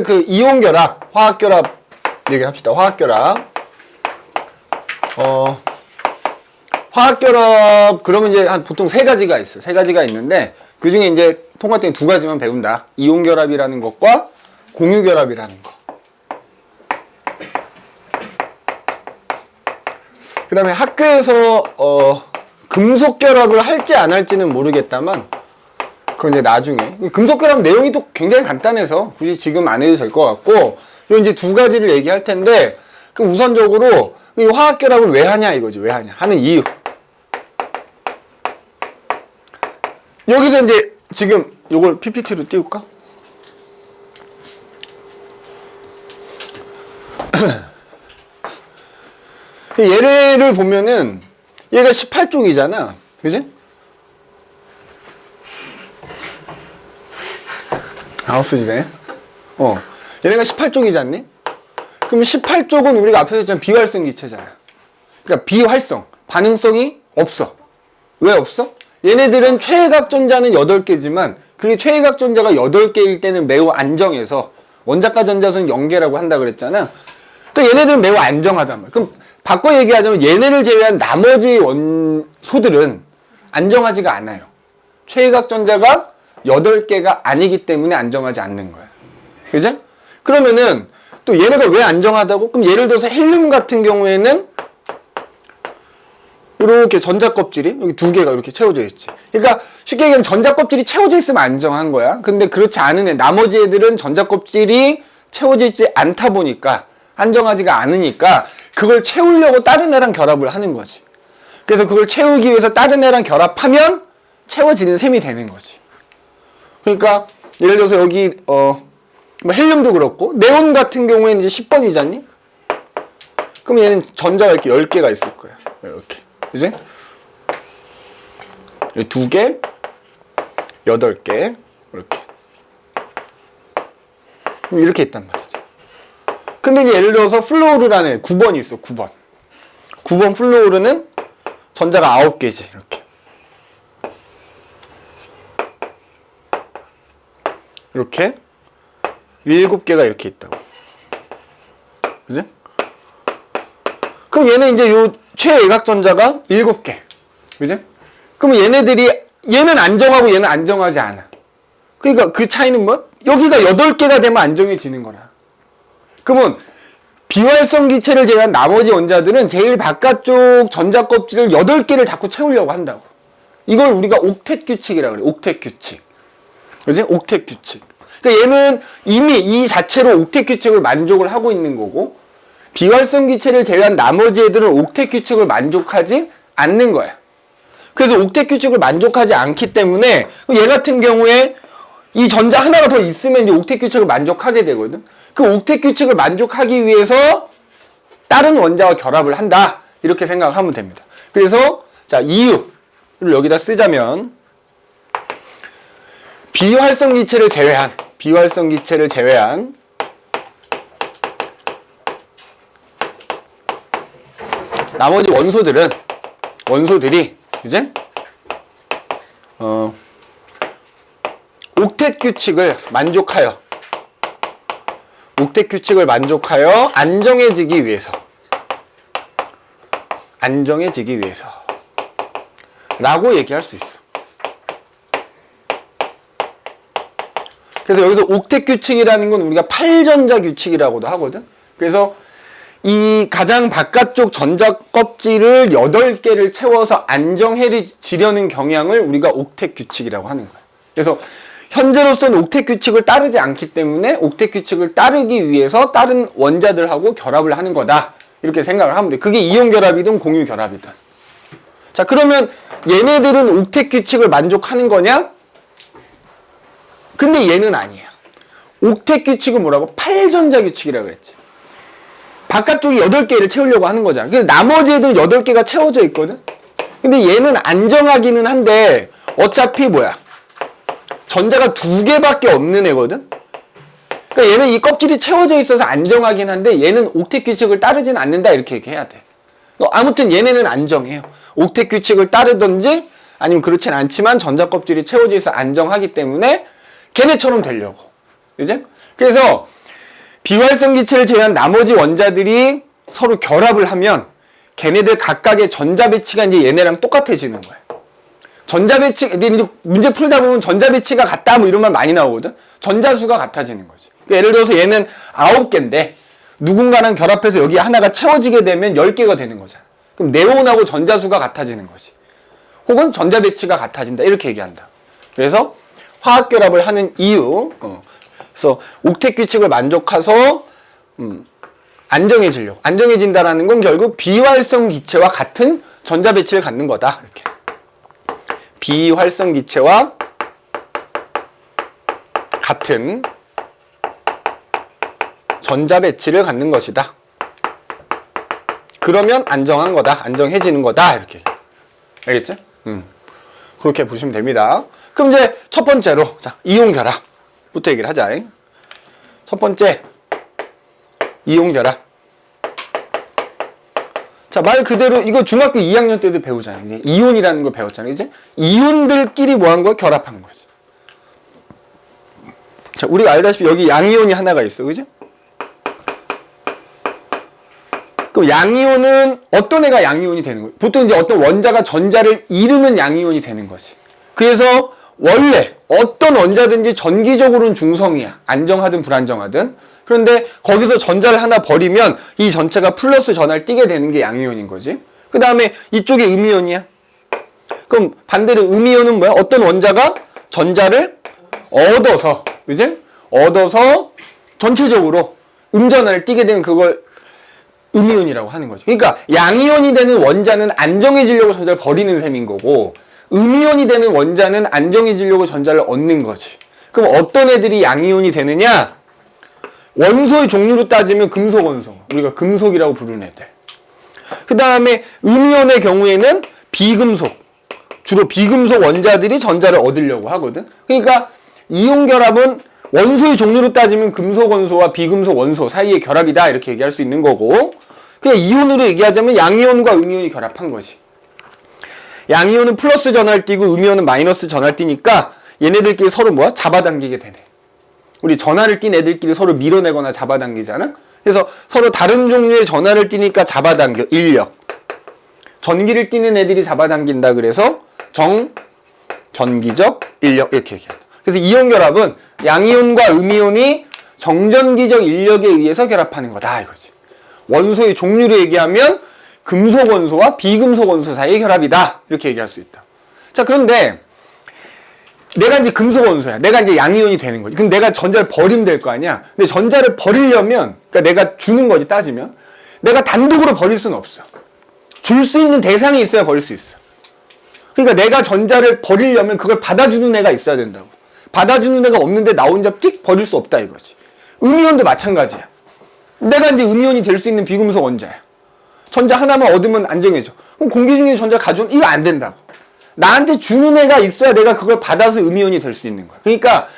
그 이온결합, 화학결합 얘기를 합시다. 화학결합. 화학결합, 그러면 이제 한 보통 세 가지가 있어. 세 가지가 있는데, 그 중에 이제 통과 때는 두 가지만 배운다. 이온결합이라는 것과 공유결합이라는 거. 그 다음에 학교에서, 금속결합을 할지 안 할지는 모르겠다만, 그건 이제 나중에. 금속결합 내용이 또 굉장히 간단해서 굳이 지금 안 해도 될 것 같고, 요 이제 두 가지를 얘기할 텐데, 그럼 우선적으로 이 화학결합을 왜 하냐 이거지. 왜 하냐. 하는 이유. 여기서 이제 지금 요걸 PPT로 띄울까? 얘를 보면은 얘가 18쪽이잖아. 그지? 아웃이네. 얘네가 18쪽이지 않니? 그럼 18쪽은 우리가 앞에서 했잖아. 비활성 기체잖아. 그러니까 비활성, 반응성이 없어. 왜 없어? 얘네들은 최외각 전자는 8개지만 그게 최외각 전자가 8개일 때는 매우 안정해서 원자가 전자수는 0개라고 한다 그랬잖아. 그러니까 얘네들은 매우 안정하단 말이야. 그럼 바꿔 얘기하자면 얘네를 제외한 나머지 원소들은 안정하지가 않아요. 최외각 전자가 8개가 아니기 때문에 안정하지 않는 거야. 그죠? 그러면은 또 얘네가 왜 안정하다고? 그럼 예를 들어서 헬륨 같은 경우에는 이렇게 전자 껍질이 여기 두 개가 이렇게 채워져 있지. 그러니까 쉽게 얘기하면 전자 껍질이 채워져 있으면 안정한 거야. 근데 그렇지 않은 애, 나머지 애들은 전자 껍질이 채워져 있지 않다 보니까 안정하지가 않으니까 그걸 채우려고 다른 애랑 결합을 하는 거지. 그래서 그걸 채우기 위해서 다른 애랑 결합하면 채워지는 셈이 되는 거지. 그러니까 예를 들어서 여기 뭐 헬륨도 그렇고 네온 같은 경우에는 이제 10번이잖니? 그럼 얘는 전자가 이렇게 10개가 있을 거야. 이렇게. 그지? 2개, 8개, 이렇게. 이렇게 있단 말이죠. 근데 이제 예를 들어서 플로우르라는 9번이 있어, 9번. 9번 플로우르는 전자가 9개지, 이렇게. 이렇게 7개가 이렇게 있다고. 그지? 그럼 얘는 이제 요 최외각 전자가 7개. 그지? 그러면 얘는 안정하고 얘는 안정하지 않아. 그러니까 그 차이는 뭐? 여기가 8개가 되면 안정해지는 거라. 그러면 비활성 기체를 제외한 나머지 원자들은 제일 바깥쪽 전자 껍질을 8개를 자꾸 채우려고 한다고. 이걸 우리가 옥텟 규칙이라고 그래. 옥텟 규칙. 그지? 옥텟 규칙. 그러니까 얘는 이미 이 자체로 옥텟 규칙을 만족을 하고 있는 거고, 비활성 기체를 제외한 나머지 애들은 옥텟 규칙을 만족하지 않는 거야. 그래서 옥텟 규칙을 만족하지 않기 때문에 얘 같은 경우에 이 전자 하나가 더 있으면 이제 옥텟 규칙을 만족하게 되거든. 그 옥텟 규칙을 만족하기 위해서 다른 원자와 결합을 한다. 이렇게 생각하면 됩니다. 그래서 자, 이유를 여기다 쓰자면 비활성 기체를 제외한 나머지 원소들이 이제 옥텟 규칙을 만족하여 안정해지기 위해서 라고 얘기할 수 있어. 그래서 여기서 옥텟 규칙이라는 건 우리가 8전자 규칙이라고도 하거든. 그래서 이 가장 바깥쪽 전자 껍질을 8개를 채워서 안정해지려는 경향을 우리가 옥텟 규칙이라고 하는 거야. 그래서 현재로서는 옥텟 규칙을 따르지 않기 때문에 옥텟 규칙을 따르기 위해서 다른 원자들하고 결합을 하는 거다. 이렇게 생각을 하면 돼. 그게 이온 결합이든 공유 결합이든. 자, 그러면 얘네들은 옥텟 규칙을 만족하는 거냐? 근데 얘는 아니야. 옥텟 규칙은 뭐라고? 8전자 규칙이라고 그랬지. 바깥쪽이 8개를 채우려고 하는 거잖아. 그래서 나머지 애들은 8개가 채워져 있거든? 근데 얘는 안정하기는 한데 어차피 뭐야? 전자가 2개밖에 없는 애거든? 그러니까 얘는 이 껍질이 채워져 있어서 안정하긴 한데 얘는 옥텟 규칙을 따르진 않는다. 이렇게 얘기해야 돼. 아무튼 얘네는 안정해요. 옥텟 규칙을 따르든지 아니면 그렇진 않지만 전자 껍질이 채워져 있어 안정하기 때문에 걔네처럼 되려고. 그죠? 그래서 비활성 기체를 제외한 나머지 원자들이 서로 결합을 하면 걔네들 각각의 전자 배치가 이제 얘네랑 똑같아지는 거예요. 전자 배치, 문제 풀다 보면 전자 배치가 같다 뭐 이런 말 많이 나오거든. 전자수가 같아지는 거지. 그러니까 예를 들어서 얘는 9개인데 누군가랑 결합해서 여기 하나가 채워지게 되면 10개가 되는 거잖아. 그럼 네온하고 전자수가 같아지는 거지. 혹은 전자 배치가 같아진다 이렇게 얘기한다. 그래서 화학 결합을 하는 이유, 그래서 옥텟 규칙을 만족해서 안정해진다라는 건 결국 비활성 기체와 같은 전자 배치를 갖는 거다. 이렇게 비활성 기체와 같은 전자 배치를 갖는 것이다. 그러면 안정한 거다. 안정해지는 거다. 이렇게. 알겠죠? 그렇게 보시면 됩니다. 그럼 이제 첫 번째로, 자, 이온 결합부터 얘기를 하자. 첫 번째, 이온 결합. 자, 말 그대로, 이거 중학교 2학년 때도 배우잖아요. 이온이라는 걸 배웠잖아요. 이제 이온들끼리 뭐 한 거야? 결합한 거지. 자, 우리가 알다시피 여기 양이온이 하나가 있어. 그죠? 그럼 양이온은 어떤 애가 양이온이 되는 거예요? 보통 이제 어떤 원자가 전자를 잃으면 양이온이 되는 거지. 그래서 원래 어떤 원자든지 전기적으로는 중성이야. 안정하든 불안정하든. 그런데 거기서 전자를 하나 버리면 이 전체가 플러스 전하를 띠게 되는 게 양이온인 거지. 그 다음에 이쪽에 음이온이야. 그럼 반대로 음이온은 뭐야? 어떤 원자가 전자를 얻어서, 그지? 얻어서 전체적으로 음전하를 띠게 되면 그걸 음이온이라고 하는 거죠. 그러니까 양이온이 되는 원자는 안정해지려고 전자를 버리는 셈인 거고, 음이온이 되는 원자는 안정해지려고 전자를 얻는 거지. 그럼 어떤 애들이 양이온이 되느냐? 원소의 종류로 따지면 금속 원소. 우리가 금속이라고 부르는 애들. 그 다음에 음이온의 경우에는 비금속. 주로 비금속 원자들이 전자를 얻으려고 하거든. 그러니까 이온 결합은 원소의 종류로 따지면 금속 원소와 비금속 원소 사이의 결합이다. 이렇게 얘기할 수 있는 거고, 그냥 이온으로 얘기하자면 양이온과 음이온이 결합한 거지. 양이온은 플러스 전하를 띠고 음이온은 마이너스 전하를 띠니까 얘네들끼리 서로 뭐야? 잡아당기게 되네. 우리 전하를 띈 애들끼리 서로 밀어내거나 잡아당기잖아. 그래서 서로 다른 종류의 전하를 띠니까 잡아당겨. 인력. 전기를 띠는 애들이 잡아당긴다. 그래서 전기적 인력 이렇게 얘기한다. 그래서 이온 결합은 양이온과 음이온이 정전기적 인력에 의해서 결합하는 거다 이거지. 원소의 종류로 얘기하면 금속 원소와 비금속 원소 사이의 결합이다. 이렇게 얘기할 수 있다. 자, 그런데 내가 이제 금속 원소야. 내가 이제 양이온이 되는 거지. 그럼 내가 전자를 버리면 될 거 아니야. 근데 전자를 버리려면, 그러니까 내가 주는 거지 따지면, 내가 단독으로 버릴 수는 없어. 줄 수 있는 대상이 있어야 버릴 수 있어. 그러니까 내가 전자를 버리려면 그걸 받아주는 애가 있어야 된다고. 받아주는 애가 없는데 나 혼자 띡 버릴 수 없다 이거지. 음이온도 마찬가지야. 내가 이제 음이온이 될 수 있는 비금속 원자야. 전자 하나만 얻으면 안정해져. 그럼 공기 중에 전자 가져오면 이거 안 된다고. 나한테 주는 애가 있어야 내가 그걸 받아서 음이온이 될 수 있는 거야. 그러니까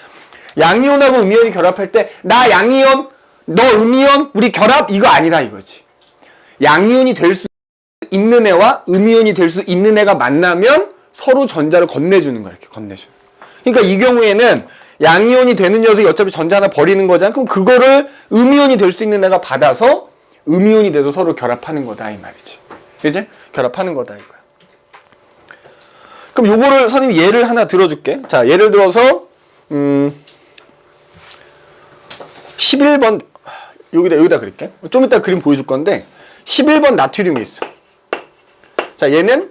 양이온하고 음이온이 결합할 때 나 양이온, 너 음이온, 우리 결합 이거 아니라 이거지. 양이온이 될 수 있는 애와 음이온이 될 수 있는 애가 만나면 서로 전자를 건네주는 거야. 이렇게 건네주는. 그러니까 이 경우에는 양이온이 되는 녀석이 어차피 전자 하나 버리는 거잖아. 그럼 그거를 음이온이 될 수 있는 애가 받아서 음이온이 돼서 서로 결합하는 거다 이 말이지. 그지? 결합하는 거다 이거야. 그럼 요거를 선생님 예를 하나 들어줄게. 자, 예를 들어서 11번 여기다 그릴게. 좀 이따 그림 보여줄 건데 11번 나트륨이 있어. 자, 얘는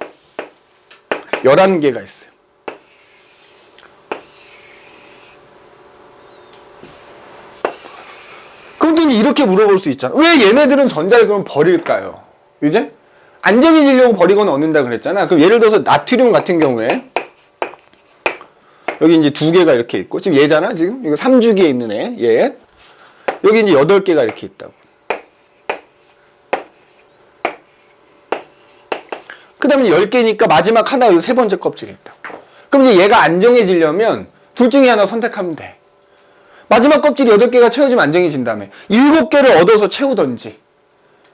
11개가 있어요. 그럼 또 이렇게 물어볼 수 있잖아. 왜 얘네들은 전자를 그럼 버릴까요? 이제? 안정해지려고 버리거나 얻는다 그랬잖아. 그럼 예를 들어서 나트륨 같은 경우에 여기 이제 2개가 이렇게 있고 지금 얘잖아 지금 이거 3주기에 있는 애 얘. 여기 이제 8개가 이렇게 있다고. 그 다음에 10개니까 마지막 하나 요 세 번째 껍질에 있다고. 그럼 이제 얘가 안정해지려면 둘 중에 하나 선택하면 돼. 마지막 껍질이 8개가 채워지면 안정해진다며 7개를 얻어서 채우던지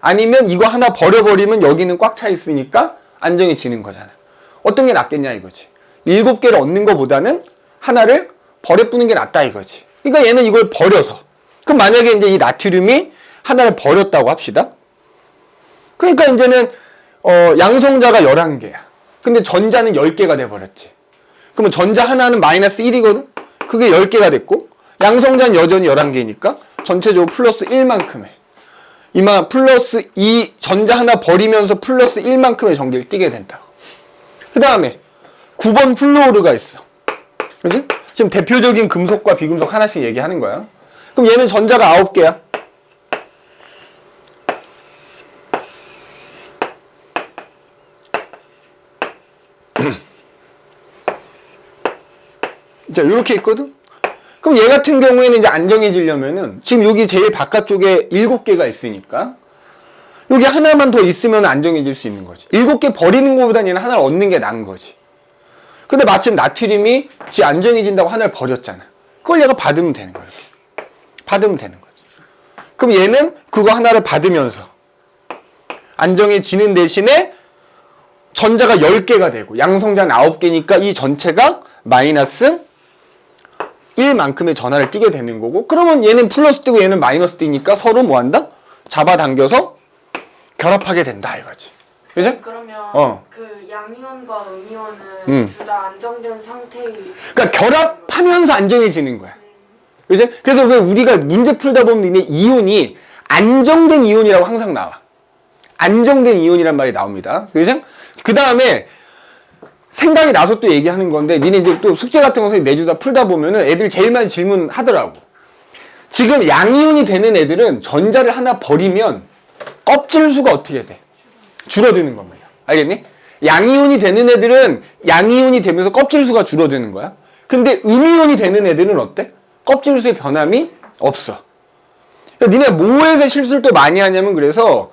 아니면 이거 하나 버려버리면 여기는 꽉 차 있으니까 안정해지는 거잖아. 어떤 게 낫겠냐 이거지. 7개를 얻는 것보다는 하나를 버려뿌는 게 낫다 이거지. 그러니까 얘는 이걸 버려서 그럼 만약에 이제 이 나트륨이 하나를 버렸다고 합시다. 그러니까 이제는 양성자가 11개야. 근데 전자는 10개가 돼버렸지. 그러면 전자 하나는 마이너스 1이거든? 그게 10개가 됐고 양성자는 여전히 11개니까 전체적으로 플러스 1만큼의 이만 플러스 2 전자 하나 버리면서 플러스 1만큼의 전기를 띠게 된다고. 그 다음에 9번 플루오르가 있어. 그지? 지금 대표적인 금속과 비금속 하나씩 얘기하는 거야. 그럼 얘는 전자가 9개야. 자, 이렇게 있거든? 그럼 얘 같은 경우에는 이제 안정해지려면은 지금 여기 제일 바깥쪽에 7개가 있으니까 여기 하나만 더 있으면 안정해질 수 있는 거지. 7개 버리는 것보다는 얘는 하나를 얻는 게 나은 거지. 근데 마침 나트륨이 지 안정해진다고 하나를 버렸잖아. 그걸 얘가 받으면 되는 거야. 이렇게. 받으면 되는 거지. 그럼 얘는 그거 하나를 받으면서 안정해지는 대신에 전자가 10개가 되고 양성자는 9개니까 이 전체가 마이너스 1만큼의 전하를 띠게 되는 거고, 그러면 얘는 플러스 띠고 얘는 마이너스 띠니까 서로 뭐 한다? 잡아당겨서 결합하게 된다 이거지. 그죠? 그러면 그 양이온과 음이온은 둘 다 안정된 상태의 그러니까 결합하면서 안정해지는 거야. 그죠? 그래서 왜 우리가 문제 풀다 보면 이온이 안정된 이온이라고 항상 나와. 안정된 이온이란 말이 나옵니다. 그죠? 그 다음에 생각이 나서 또 얘기하는 건데, 니네 이제 또 숙제 같은 거 내주다 풀다 보면은 애들 제일 많이 질문하더라고. 지금 양이온이 되는 애들은 전자를 하나 버리면 껍질 수가 어떻게 돼? 줄어드는 겁니다. 알겠니? 양이온이 되는 애들은 양이온이 되면서 껍질 수가 줄어드는 거야. 근데 음이온이 되는 애들은 어때? 껍질 수의 변함이 없어. 니네 뭐에서 실수를 또 많이 하냐면, 그래서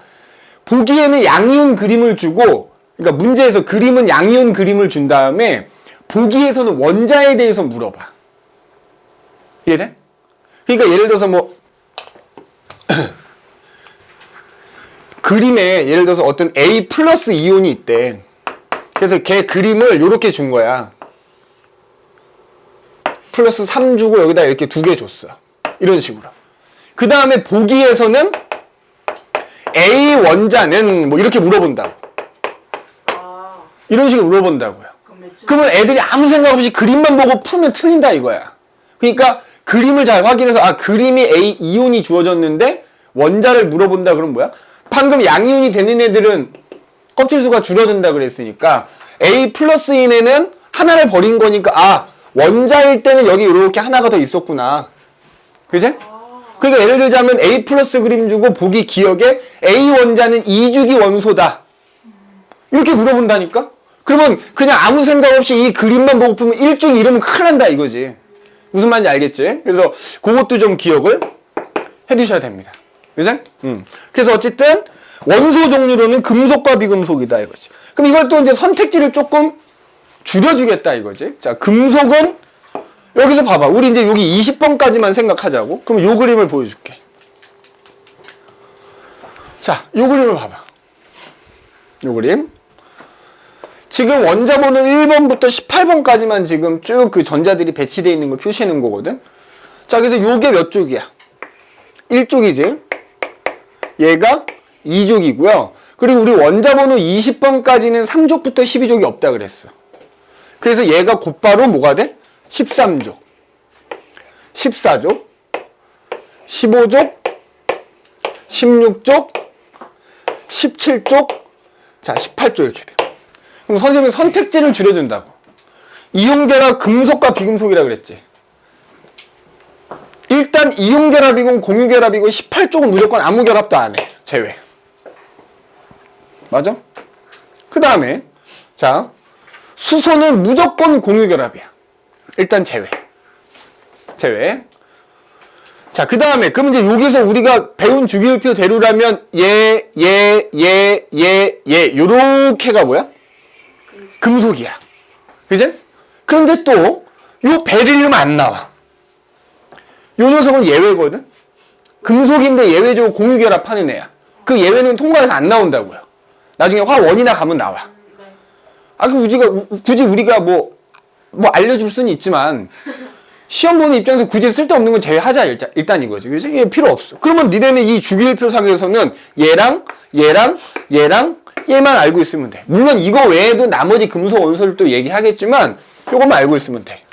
보기에는 양이온 그림을 주고, 그러니까 문제에서 그림은 양이온 그림을 준 다음에 보기에서는 원자에 대해서 물어봐. 이해돼? 그러니까 예를 들어서 뭐 그림에 예를 들어서 어떤 A 플러스 이온이 있대. 그래서 걔 그림을 이렇게 준 거야. 플러스 3 주고 여기다 이렇게 2개 줬어. 이런 식으로. 그 다음에 보기에서는 A 원자는 뭐 이렇게 물어본다고. 이런 식으로 물어본다고요. 그러면 애들이 아무 생각 없이 그림만 보고 풀면 틀린다 이거야. 그러니까 그림을 잘 확인해서 그림이 A 이온이 주어졌는데 원자를 물어본다 그러면 뭐야? 방금 양이온이 되는 애들은 껍질수가 줄어든다 그랬으니까 A 플러스인 애는 하나를 버린 거니까 원자일 때는 여기 이렇게 하나가 더 있었구나. 그지? 그러니까 예를 들자면 A 플러스 그림 주고 보기 기억에 A 원자는 2주기 원소다. 이렇게 물어본다니까? 그러면 그냥 아무 생각 없이 이 그림만 보고 풀면 1중 이러면 큰일 난다 이거지. 무슨 말인지 알겠지? 그래서 그것도 좀 기억을 해두셔야 됩니다. 그죠? 그래서 어쨌든 원소 종류로는 금속과 비금속이다 이거지. 그럼 이걸 또 이제 선택지를 조금 줄여주겠다 이거지. 자, 금속은 여기서 봐봐. 우리 이제 여기 20번까지만 생각하자고. 그럼 요 그림을 보여줄게. 자, 요 그림을 봐봐. 요 그림. 지금 원자번호 1번부터 18번까지만 지금 쭉 그 전자들이 배치되어 있는 걸 표시해 놓은 거거든. 자, 그래서 요게 몇 쪽이야? 1쪽이지. 얘가 2족이고요. 그리고 우리 원자번호 20번까지는 3족부터 12족이 없다 그랬어. 그래서 얘가 곧바로 뭐가 돼? 13족, 14족, 15족, 16족, 17족, 자 18족 이렇게 돼. 그럼 선생님이 선택지를 줄여준다고. 이용결합 금속과 비금속이라 그랬지. 일단 이용결합이고 공유결합이고 18쪽은 무조건 아무 결합도 안 해. 제외. 맞아? 그 다음에 자 수소는 무조건 공유결합이야. 일단 제외. 제외. 자, 그 다음에 그럼 이제 여기서 우리가 배운 주기율표 대로라면 요렇게가 뭐야? 금속이야. 그지? 그런데 또 요 베릴륨 안 나와. 요 녀석은 예외거든? 금속인데 예외적으로 공유결합하는 애야. 그 예외는 통과해서 안 나온다고요. 나중에 화원이나 가면 나와. 굳이 우리가 뭐 알려줄 수는 있지만, 시험 보는 입장에서 굳이 쓸데없는 건 제외하자 일단 이거지. 그지? 이게 필요 없어. 그러면 니네는 이 주기율표상에서는 얘랑 얘만 알고 있으면 돼. 물론 이거 외에도 나머지 금속 원소들도 얘기하겠지만 요것만 알고 있으면 돼.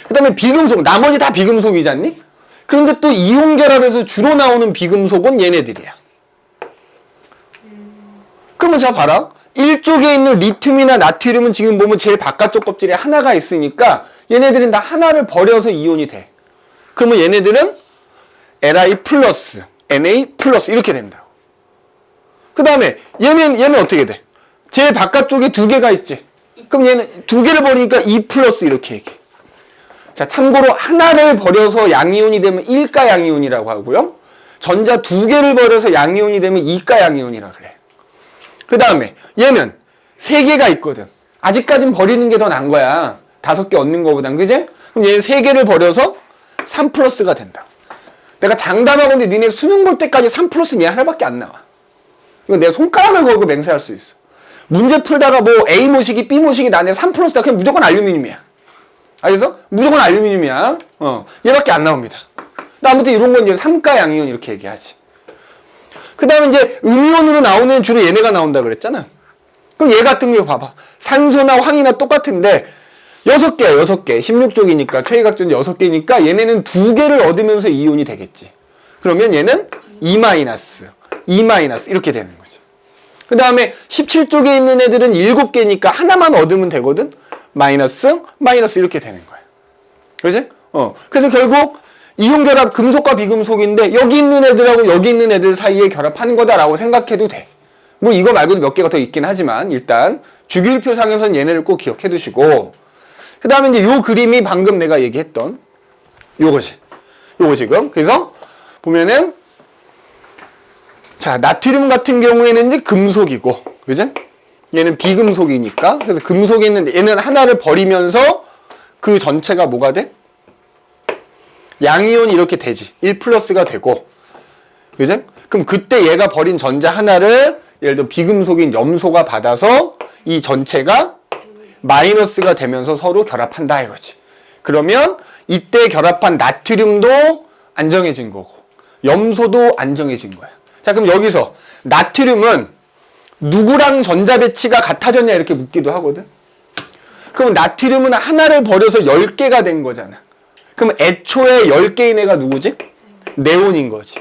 그 다음에 비금속, 나머지 다 비금속이지 않니? 그런데 또 이온 결합에서 주로 나오는 비금속은 얘네들이야. 그러면 자 봐라. 1쪽에 있는 리튬이나 나트륨은 지금 보면 제일 바깥쪽 껍질에 하나가 있으니까 얘네들은 다 하나를 버려서 이온이 돼. 그러면 얘네들은 Li 플러스, Na 플러스 이렇게 된다. 그 다음에 얘는 어떻게 돼? 제일 바깥쪽에 두 개가 있지. 그럼 얘는 두 개를 버리니까 2 플러스 이렇게 얘기해. 자, 참고로 하나를 버려서 양이온이 되면 1가 양이온이라고 하고요. 전자 두 개를 버려서 양이온이 되면 2가 양이온이라고 그래. 그 다음에 얘는 세 개가 있거든. 아직까진 버리는 게 더 나은 거야. 5개 얻는 거보단, 그지? 그럼 얘는 세 개를 버려서 3 플러스가 된다. 내가 장담하건데 니네 수능 볼 때까지 3 플러스는 얘 하나밖에 안 나와. 이거 내가 손가락을 걸고 맹세할 수 있어. 문제 풀다가 뭐 A 모식이 B 모식이 나네 3 플러스다. 그냥 무조건 알루미늄이야. 알겠어? 무조건 알루미늄이야. 얘밖에 안 나옵니다. 아무튼 이런 건 이제 3가 양이온 이렇게 얘기하지. 그 다음에 이제 음이온으로 나오는 주로 얘네가 나온다 그랬잖아. 그럼 얘 같은 거 봐봐. 산소나 황이나 똑같은데 6개야, 6개. 16쪽이니까, 최외각전 6개니까 얘네는 2개를 얻으면서 이온이 되겠지. 그러면 얘는 2 이렇게 되는 거지. 그 다음에 17쪽에 있는 애들은 7개니까 하나만 얻으면 되거든? 마이너스 이렇게 되는 거야. 그렇지? 그래서 결국 이온 결합 금속과 비금속인데 여기 있는 애들하고 여기 있는 애들 사이에 결합하는 거다라고 생각해도 돼. 뭐 이거 말고도 몇 개가 더 있긴 하지만 일단 주기율표상에서는 얘네를 꼭 기억해 두시고 그 다음에 이제 요 그림이 방금 내가 얘기했던 요거 지금. 그래서 보면은 자, 나트륨 같은 경우에는 이제 금속이고, 그죠? 얘는 비금속이니까. 그래서 금속에 있는데 얘는 하나를 버리면서 그 전체가 뭐가 돼? 양이온이 이렇게 되지. 1 플러스가 되고. 그죠? 그럼 그때 얘가 버린 전자 하나를 예를 들어 비금속인 염소가 받아서 이 전체가 마이너스가 되면서 서로 결합한다 이거지. 그러면 이때 결합한 나트륨도 안정해진 거고 염소도 안정해진 거야. 자, 그럼 여기서 나트륨은 누구랑 전자 배치가 같아졌냐 이렇게 묻기도 하거든. 그럼 나트륨은 하나를 버려서 10개가 된 거잖아. 그럼 애초에 10개인 애가 누구지? 네온인 거지.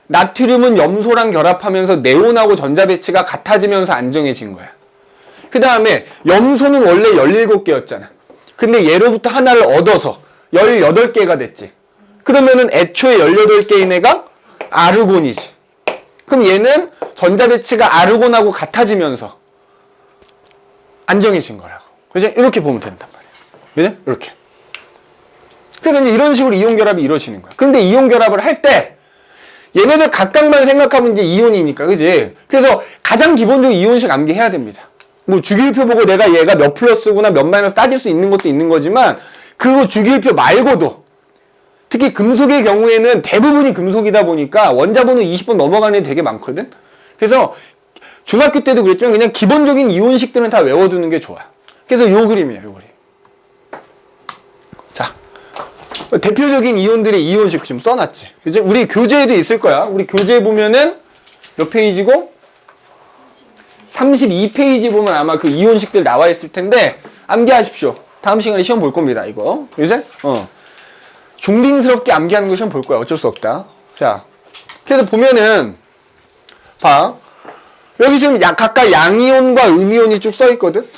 나트륨은 염소랑 결합하면서 네온하고 전자 배치가 같아지면서 안정해진 거야. 그 다음에 염소는 원래 17개였잖아. 근데 얘로부터 하나를 얻어서 18개가 됐지. 그러면은 애초에 18개인 애가 아르곤이지. 그럼 얘는 전자 배치가 아르곤하고 같아지면서 안정해진 거라고. 그죠? 이렇게 보면 된단 말이야. 그죠? 이렇게. 그래서 이제 이런 식으로 이온 결합이 이루어지는 거야. 근데 이온 결합을 할 때 얘네들 각각만 생각하면 이제 이온이니까, 그지? 그래서 가장 기본적으로 이온식 암기해야 됩니다. 뭐 주기율표 보고 내가 얘가 몇 플러스구나 몇 마이너스 따질 수 있는 것도 있는 거지만 그 주기율표 말고도 특히 금속의 경우에는 대부분이 금속이다 보니까 원자번호 20번 넘어가는 애 되게 많거든. 그래서 중학교 때도 그랬지만 그냥 기본적인 이온식들은 다 외워두는 게 좋아. 그래서 요 그림이에요, 요 그림. 자, 대표적인 이온들의 이온식 좀 써놨지. 이제 우리 교재에도 있을 거야. 우리 교재에 보면은 몇 페이지고? 32페이지 보면 아마 그 이온식들 나와 있을 텐데 암기하십시오. 다음 시간에 시험 볼 겁니다, 이거. 이제? 중딩스럽게 암기하는 거 시험 볼 거야. 어쩔 수 없다. 자, 그래서 보면은 봐. 여기 지금 각각 양이온과 음이온이 쭉 써 있거든.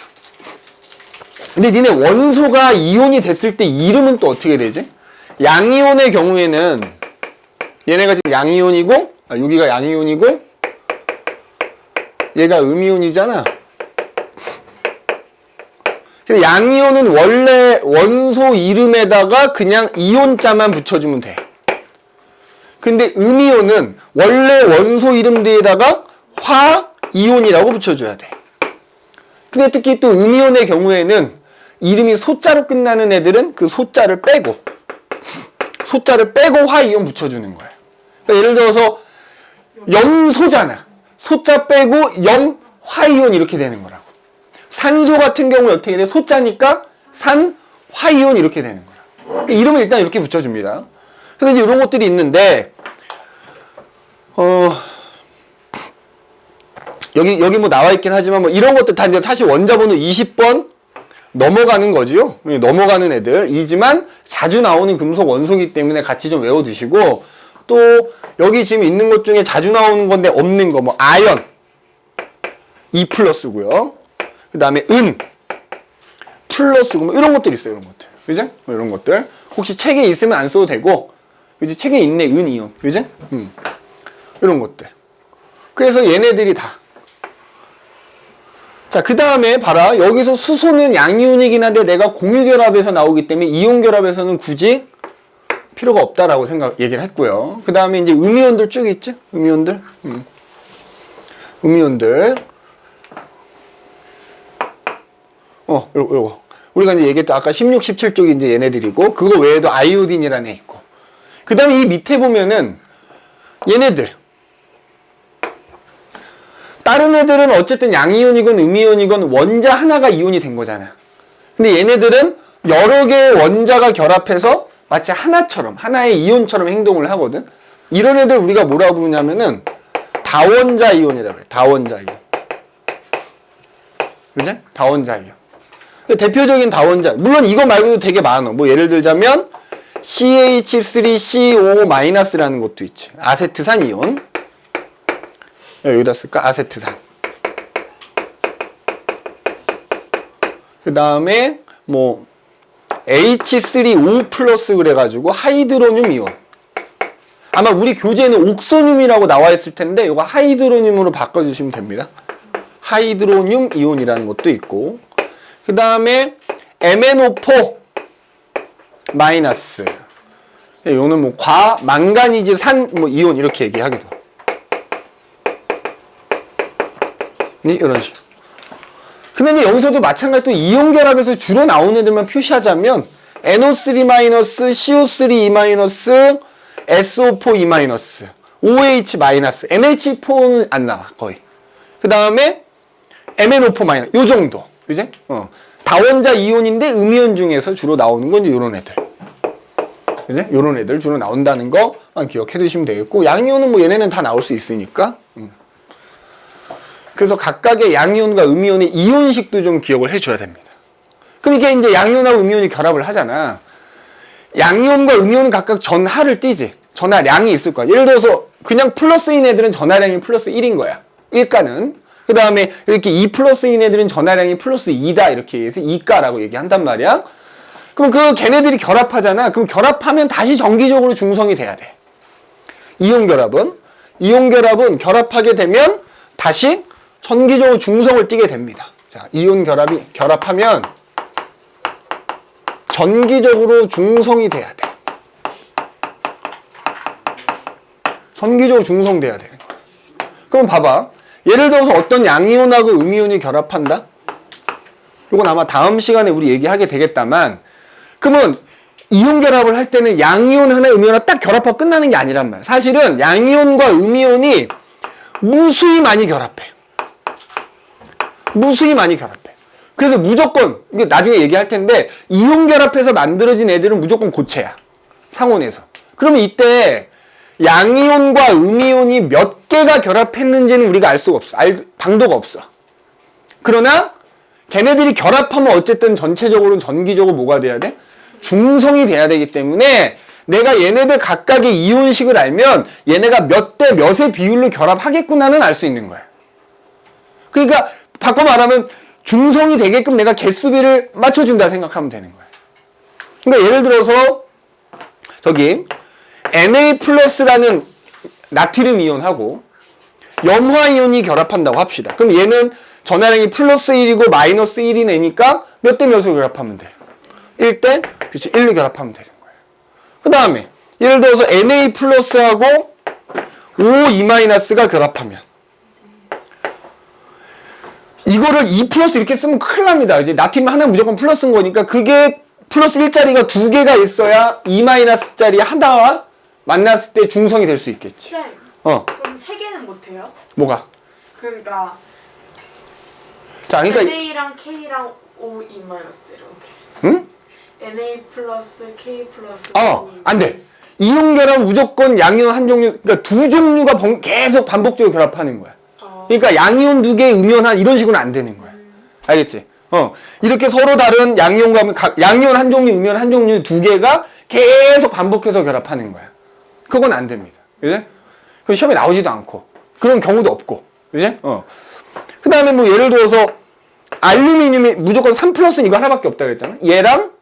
근데 니네 원소가 이온이 됐을 때 이름은 또 어떻게 되지? 양이온의 경우에는 얘네가 지금 양이온이고 여기가 양이온이고 얘가 음이온이잖아. 양이온은 원래 원소 이름에다가 그냥 이온자만 붙여주면 돼. 근데 음이온은 원래 원소 이름 뒤에다가 화이온이라고 붙여줘야 돼. 근데 특히 또 음이온의 경우에는 이름이 소자로 끝나는 애들은 그 소자를 빼고 화이온 붙여주는 거야. 그러니까 예를 들어서 염소잖아. 소자 빼고 염화이온 이렇게 되는 거라고. 산소 같은 경우에 어떻게 돼? 소자니까 산화이온 이렇게 되는 거야. 이름을 일단 이렇게 붙여줍니다. 그래서 이제 이런 것들이 있는데, 여기 뭐 나와 있긴 하지만 뭐 이런 것들 다 이제 사실 원자번호 20번 넘어가는 거지요. 넘어가는 애들이지만 자주 나오는 금속 원소이기 때문에 같이 좀 외워두시고, 또 여기 지금 있는 것 중에 자주 나오는 건데 없는 거, 뭐 아연 2+고요. 그 다음에 은 플러스고 뭐 이런 것들 있어요. 이런 것들. 그죠? 뭐 이런 것들. 혹시 책에 있으면 안 써도 되고, 그지? 책에 있네, 은, 이온. 그죠? 이런 것들. 그래서 얘네들이 다. 자, 그 다음에 봐라. 여기서 수소는 양이온이긴 한데 내가 공유결합에서 나오기 때문에 이온결합에서는 굳이 필요가 없다라고 얘기를 했고요. 그 다음에 이제 음이온들 쭉 있죠? 음이온들. 음이온들. 요거. 우리가 이제 얘기했던 아까 16, 17쪽이 이제 얘네들이고, 그거 외에도 아이오딘이라는 애 있고. 그 다음에 이 밑에 보면은 얘네들. 다른 애들은 어쨌든 양이온이건 음이온이건 원자 하나가 이온이 된 거잖아. 근데 얘네들은 여러 개의 원자가 결합해서 마치 하나처럼, 하나의 이온처럼 행동을 하거든. 이런 애들 우리가 뭐라고 부르냐면은 다원자 이온이라고 그래. 다원자 이온. 그지? 다원자 이온. 대표적인 다원자. 물론 이거 말고도 되게 많아. 뭐 예를 들자면 CH3CO-라는 것도 있지. 아세트산 이온. 여기다 쓸까? 아세트산. 그 다음에 뭐 H3O+ 그래가지고 하이드로늄 이온. 아마 우리 교재에는 옥소늄이라고 나와 있을 텐데 이거 하이드로늄으로 바꿔주시면 됩니다. 하이드로늄 이온이라는 것도 있고, 그 다음에 MnO4-. 이거는 뭐 망가니즈 산 뭐 이온 이렇게 얘기하기도. 이런 식. 근데 이제 여기서도 마찬가지로 이온 결합에서 주로 나오는 애들만 표시하자면 NO3-, CO3-, SO4-, OH-, NH4는 안 나와 거의. 그 다음에 MnO4-, 요 정도. 그지? 다원자 이온인데 음이온 중에서 주로 나오는 건 요런 애들. 그지? 요런 애들 주로 나온다는 거만 기억해 두시면 되겠고, 양이온은 뭐 얘네는 다 나올 수 있으니까. 그래서 각각의 양이온과 음이온의 이온식도 좀 기억을 해줘야 됩니다. 그럼 이게 이제 양이온하고 음이온이 결합을 하잖아. 양이온과 음이온은 각각 전하를 띠지. 전하량이 있을 거야. 예를 들어서 그냥 플러스인 애들은 전하량이 플러스 1인 거야. 1가는. 그 다음에 이렇게 2+인 애들은 전하량이 플러스 2다. 이렇게 해서 2가라고 얘기한단 말이야. 그럼 걔네들이 결합하잖아. 그럼 결합하면 다시 정기적으로 중성이 돼야 돼. 이온 결합은 결합하게 되면 다시 전기적으로 중성을 띠게 됩니다. 자, 이온 결합하면 전기적으로 중성이 돼야 돼. 전기적으로 중성돼야 되는 거야. 그럼 봐봐. 예를 들어서 어떤 양이온하고 음이온이 결합한다? 이건 아마 다음 시간에 우리 얘기하게 되겠다만, 그러면 이온 결합을 할 때는 양이온 하나, 음이온 하나 딱 결합하고 끝나는 게 아니란 말이야. 사실은 양이온과 음이온이 무수히 많이 결합해. 그래서 무조건, 이게 나중에 얘기할 텐데, 이온 결합해서 만들어진 애들은 무조건 고체야. 상온에서. 그러면 이때 양이온과 음이온이 몇 개가 결합했는지는 우리가 알 수가 없어. 방도가 없어. 그러나 걔네들이 결합하면 어쨌든 전체적으로는 전기적으로 뭐가 돼야 돼? 중성이 돼야 되기 때문에 내가 얘네들 각각의 이온식을 알면 얘네가 몇 대 몇의 비율로 결합하겠구나는 알 수 있는 거야. 그러니까 바꿔 말하면 중성이 되게끔 내가 개수비를 맞춰준다 생각하면 되는 거야. 그러니까 예를 들어서 저기 Na+라는 나트륨 이온하고 염화 이온이 결합한다고 합시다. 그럼 얘는 전하량이 플러스 1이고 마이너스 1인 애니까 몇 대 몇으로 결합하면 돼? 1대 1로 결합하면 되는 거예요. 그 다음에 예를 들어서 Na+하고 O2-가 결합하면 이거를 2+ 이렇게 쓰면 큰일 납니다. 이제 나트륨 하나 무조건 플러스인 거니까 그게 플러스 1짜리가 두 개가 있어야 2-짜리 하나와 만났을 때 중성이 될 수 있겠지. 쌤, 그럼 세 개는 못해요? 뭐가? 그러니까 자, 그러니까 NA랑 K랑 O2- 이렇게. 응? Na 플러스 K 플러스 안 돼. 이온 결합 무조건 양이온 한 종류, 그러니까 두 종류가 계속 반복적으로 결합하는 거야. 그러니까 양이온 두 개, 음이온 한 이런 식으로는 안 되는 거야. 알겠지? 이렇게 서로 다른 양이온과 양이온 한 종류, 음이온 한 종류 두 개가 계속 반복해서 결합하는 거야. 그건 안 됩니다. 그지? 그 시험에 나오지도 않고 그런 경우도 없고, 그지? 그 다음에 뭐 예를 들어서 알루미늄이 무조건 3 플러스는 이거 하나밖에 없다 그랬잖아. 얘랑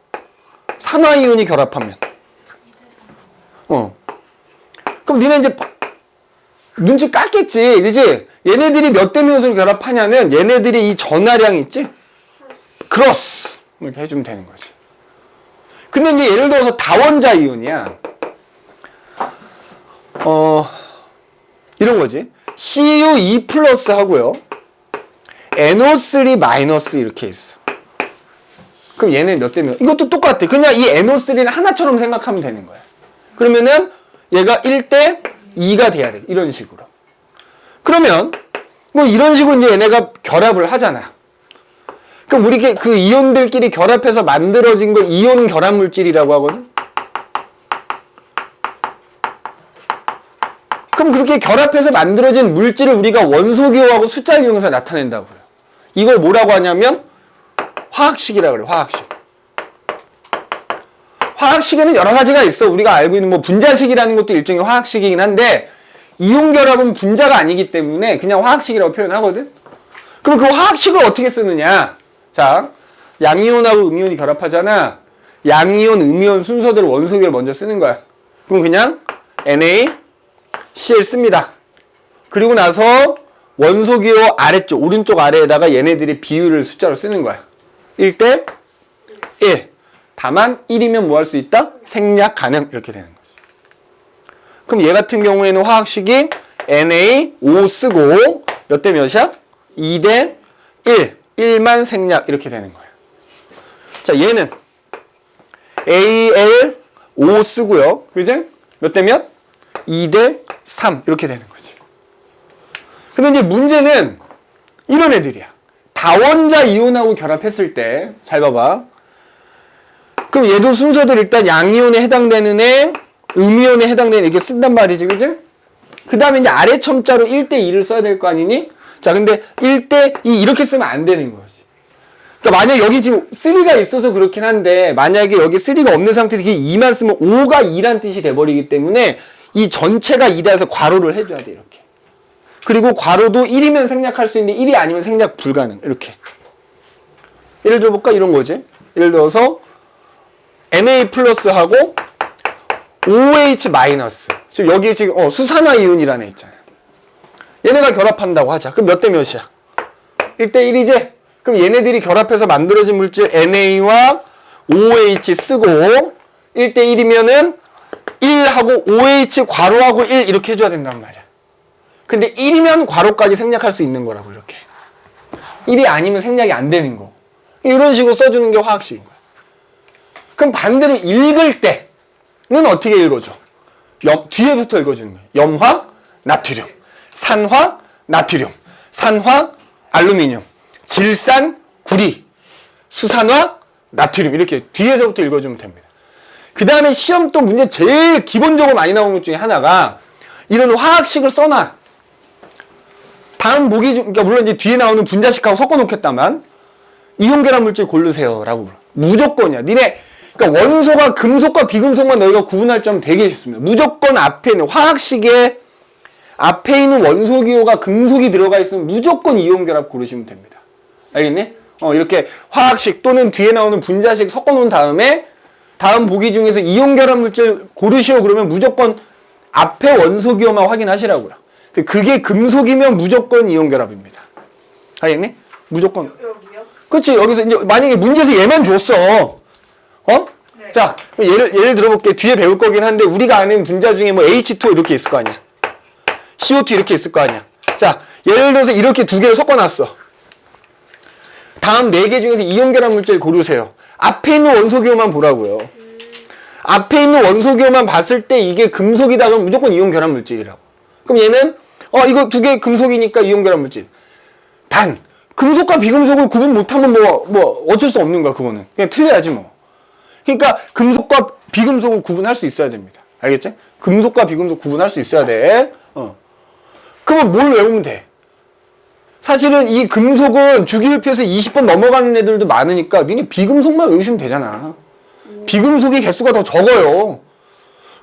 산화이온이 결합하면 그럼 니네 이제 눈치 깠겠지, 그지? 얘네들이 몇 대 몇으로 결합하냐면 얘네들이 이 전하량이 있지? 크로스 이렇게 해주면 되는 거지. 근데 이제 예를 들어서 다원자 이온이야. 이런 거지. Cu2 플러스 하고요. NO3 마이너스 이렇게 있어. 그럼 얘네 몇 대 몇? 이것도 똑같아. 그냥 이 NO3는 하나처럼 생각하면 되는 거야. 그러면은 얘가 1대 2가 돼야 돼. 이런 식으로. 그러면 뭐 이런 식으로 이제 얘네가 결합을 하잖아. 그럼 우리 그 이온들끼리 결합해서 만들어진 걸 이온 결합 물질이라고 하거든. 그럼 그렇게 결합해서 만들어진 물질을 우리가 원소기호하고 숫자를 이용해서 나타낸다고 그래요. 이걸 뭐라고 하냐면 화학식이라고 그래요. 화학식. 화학식에는 여러 가지가 있어. 우리가 알고 있는 뭐 분자식이라는 것도 일종의 화학식이긴 한데 이온 결합은 분자가 아니기 때문에 그냥 화학식이라고 표현하거든. 그럼 그 화학식을 어떻게 쓰느냐? 자, 양이온하고 음이온이 결합하잖아. 양이온, 음이온 순서대로 원소기호를 먼저 쓰는 거야. 그럼 그냥 NaCl 씁니다. 그리고 나서 원소기호 아래쪽, 오른쪽 아래에다가 얘네들이 비율을 숫자로 쓰는 거야. 1대 1. 다만 1이면 뭐 할 수 있다? 생략 가능. 이렇게 되는 거지. 그럼 얘 같은 경우에는 화학식이 Na5 쓰고 몇 대 몇이야? 2대 1. 1만 생략. 이렇게 되는 거야. 자, 얘는 Al5 쓰고요. 그지? 몇 대 몇? 2대 3. 이렇게 되는 거지. 근데 이제 문제는 이런 애들이야. 다원자 이온하고 결합했을 때, 잘 봐봐. 그럼 얘도 순서대로 일단 양이온에 해당되는 애, 음이온에 해당되는 애 이렇게 쓴단 말이지, 그지? 그 다음에 이제 아래 첨자로 1대 2를 써야 될 거 아니니? 자, 근데 1대 2 이렇게 쓰면 안 되는 거지. 그러니까 만약 여기 지금 3가 있어서 그렇긴 한데, 만약에 여기 3가 없는 상태에서 이게 2만 쓰면 5가 2란 뜻이 돼버리기 때문에 이 전체가 2다 해서 괄호를 해줘야 돼, 이렇게. 그리고 괄호도 1이면 생략할 수 있는데 1이 아니면 생략 불가능. 이렇게. 예를 들어볼까? 이런 거지. 예를 들어서 Na 플러스하고 OH 마이너스. 지금 여기 지금 수산화 이온이라는 애 있잖아요. 얘네가 결합한다고 하자. 그럼 몇 대 몇이야? 1대 1이지? 그럼 얘네들이 결합해서 만들어진 물질 Na와 OH 쓰고 1대 1이면은 1하고 OH 괄호하고 1 이렇게 해줘야 된단 말이야. 근데 1이면 괄호까지 생략할 수 있는 거라고, 이렇게. 1이 아니면 생략이 안 되는 거. 이런 식으로 써주는 게 화학식인 거야. 그럼 반대로 읽을 때는 어떻게 읽어줘? 뒤에부터 읽어주는 거야. 염화, 나트륨. 산화, 나트륨. 산화, 알루미늄. 질산, 구리. 수산화, 나트륨. 이렇게 뒤에서부터 읽어주면 됩니다. 그 다음에 시험 또 문제 제일 기본적으로 많이 나오는 것 중에 하나가 이런 화학식을 써놔. 다음 보기 중, 그러니까 물론 이제 뒤에 나오는 분자식하고 섞어 놓겠다만 이온 결합 물질 고르세요라고. 무조건이야. 니네, 그러니까 원소가 금속과 비금속만 너희가 구분할 점 되게 쉽습니다. 무조건 앞에 있는 화학식에 앞에 있는 원소기호가 금속이 들어가 있으면 무조건 이온 결합 고르시면 됩니다. 알겠니? 이렇게 화학식 또는 뒤에 나오는 분자식 섞어 놓은 다음에 다음 보기 중에서 이온 결합 물질 고르시오 그러면 무조건 앞에 원소기호만 확인하시라고요. 그게 금속이면 무조건 이온 결합입니다. 알겠니? 무조건. 여기요? 그렇지. 여기서 이제 만약에 문제에서 얘만 줬어. 네. 자, 예를 들어볼게. 뒤에 배울 거긴 한데 우리가 아는 분자 중에 뭐 H2O 이렇게 있을 거 아니야. CO2 이렇게 있을 거 아니야. 자, 예를 들어서 이렇게 두 개를 섞어놨어. 다음 네 개 중에서 이온 결합 물질 고르세요. 앞에 있는 원소기호만 보라고요. 앞에 있는 원소기호만 봤을 때 이게 금속이다 그러면 무조건 이온 결합 물질이라고. 그럼 얘는 이거 두 개 금속이니까 이온 결합 물질. 단 금속과 비금속을 구분 못하면 뭐 어쩔 수 없는 거야. 그거는 그냥 틀려야지 뭐. 그러니까 금속과 비금속을 구분할 수 있어야 됩니다. 알겠지? 금속과 비금속 구분할 수 있어야 돼. 그러면 뭘 외우면 돼? 사실은 이 금속은 주기율표에서 20번 넘어가는 애들도 많으니까 니네 비금속만 외우시면 되잖아. 비금속의 개수가 더 적어요.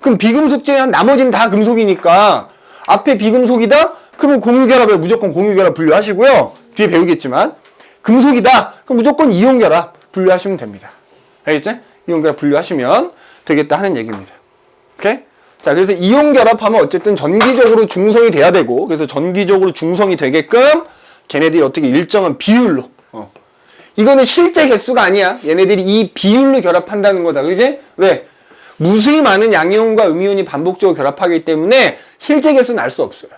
그럼 비금속 제외한 나머지는 다 금속이니까 앞에 비금속이다? 그러면 공유결합에 무조건 공유결합 분류하시고요. 뒤에 배우겠지만 금속이다? 그럼 무조건 이온결합 분류하시면 됩니다. 알겠지? 이온결합 분류하시면 되겠다 하는 얘기입니다. 오케이? 자, 그래서 이온결합하면 어쨌든 전기적으로 중성이 돼야 되고, 그래서 전기적으로 중성이 되게끔 걔네들이 어떻게 일정한 비율로, 이거는 실제 개수가 아니야. 얘네들이 이 비율로 결합한다는 거다. 그지? 왜? 무수히 많은 양이온과 음이온이 반복적으로 결합하기 때문에 실제 개수는 알 수 없어요.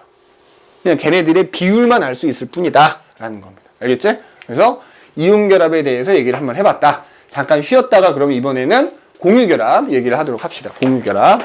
그냥 걔네들의 비율만 알 수 있을 뿐이다 라는 겁니다. 알겠지? 그래서 이온결합에 대해서 얘기를 한번 해봤다. 잠깐 쉬었다가 그러면 이번에는 공유결합 얘기를 하도록 합시다. 공유결합.